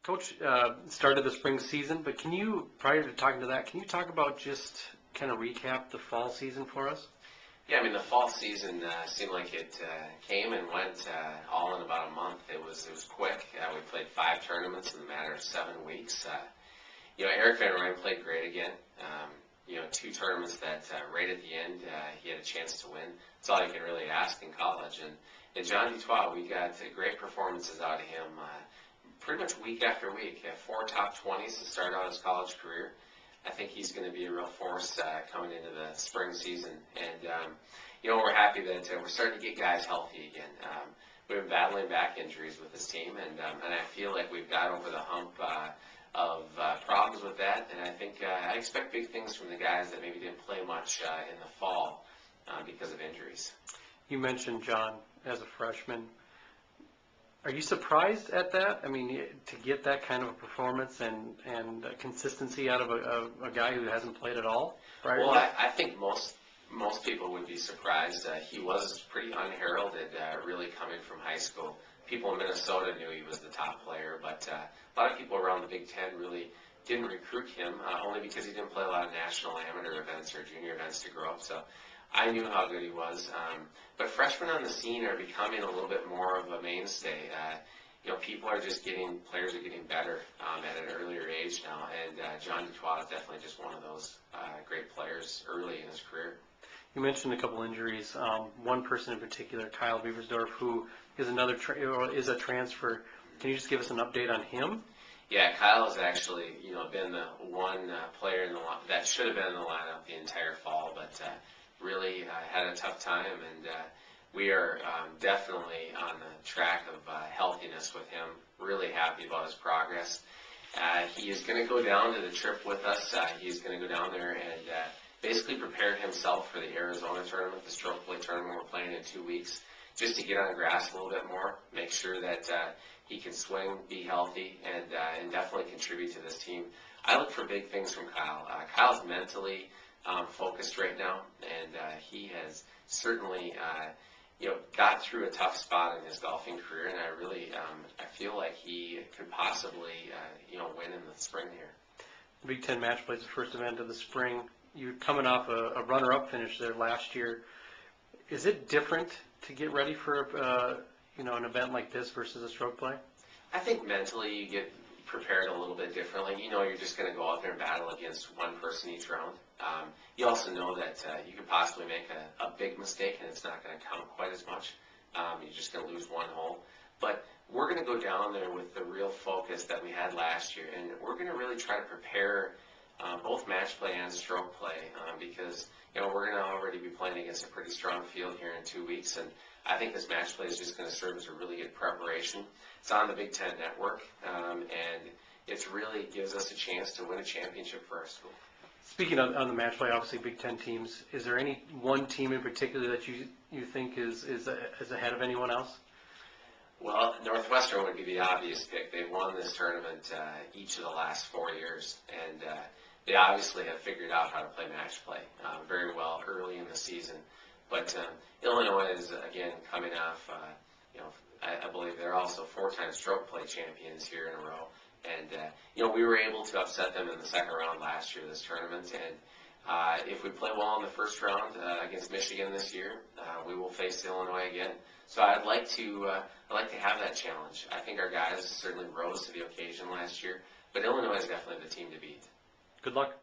Coach started the spring season, but can you, prior to talking to that, can you talk about just kind of recap the fall season for us? Yeah, I mean, the fall season seemed like it came and went all in about a month. It was quick. We played 5 tournaments in the matter of 7 weeks. Eric Van Rooyen played great again. 2 tournaments that right at the end he had a chance to win. That's all you can really ask in college. And John Dutois, we got great performances out of him pretty much week after week. 4 top 20s to start out his college career. I think he's going to be a real force coming into the spring season. And, we're happy that we're starting to get guys healthy again. We've been battling back injuries with this team, and I feel like we've got over the hump of problems with that. And I think I expect big things from the guys that maybe didn't play much in the fall because of injuries. You mentioned John as a freshman. Are you surprised at that? I mean, to get that kind of a performance and consistency out of a guy who hasn't played at all? Well, I think most people would be surprised. He was pretty unheralded, really coming from high school. People in Minnesota knew he was the top player, but a lot of people around the Big Ten really didn't recruit him, only because he didn't play a lot of national amateur events or junior events to grow up. So I knew how good he was. But freshmen on the scene are becoming a little bit more of a mainstay. Players are getting better at an earlier age now, and John Dutois is definitely just one of those great players early in his career. You mentioned a couple injuries. One person in particular, Kyle Beversdorf, who is is a transfer. Can you just give us an update on him? Yeah, Kyle has actually been the one player that should have been in the lineup the entire fall, but really had a tough time, and we are definitely on the track of healthiness with him. Really happy about his progress. He is going to go down to the trip with us. He's going to go down there and basically prepare himself for the Arizona tournament, the stroke play tournament we're playing in 2 weeks, just to get on the grass a little bit more, make sure that he can swing, be healthy, and definitely contribute to this team. I look for big things from Kyle. Kyle's mentally focused right now, and he has certainly got through a tough spot in his golfing career, and I feel like he could possibly win in the spring here. The Big Ten Matchplay is the first event of the spring. You're coming off a runner-up finish there last year. Is it different to get ready for an event like this versus a stroke play? I think mentally you get prepared a little bit differently. You're just going to go out there and battle against one person each round. You also know that you could possibly make a big mistake and it's not going to count quite as much. You're just going to lose one hole. But we're going to go down there with the real focus that we had last year, and we're going to really try to prepare both match play and stroke play because we're going to already be playing against a pretty strong field here in 2 weeks, and I think this match play is just going to serve as a really good preparation. It's on the Big Ten Network, and it really gives us a chance to win a championship for our school. Speaking on the match play, obviously Big Ten teams, is there any one team in particular that you think is ahead of anyone else? Well, Northwestern would be the obvious pick. They've won this tournament each of the last 4 years, and they obviously have figured out how to play match play very well early in the season. But Illinois is, again, coming off, I believe they're also 4-time stroke play champions here in a row. And, we were able to upset them in the second round last year of this tournament. And if we play well in the first round against Michigan this year, we will face Illinois again. So I'd like to have that challenge. I think our guys certainly rose to the occasion last year, but Illinois is definitely the team to beat. Good luck.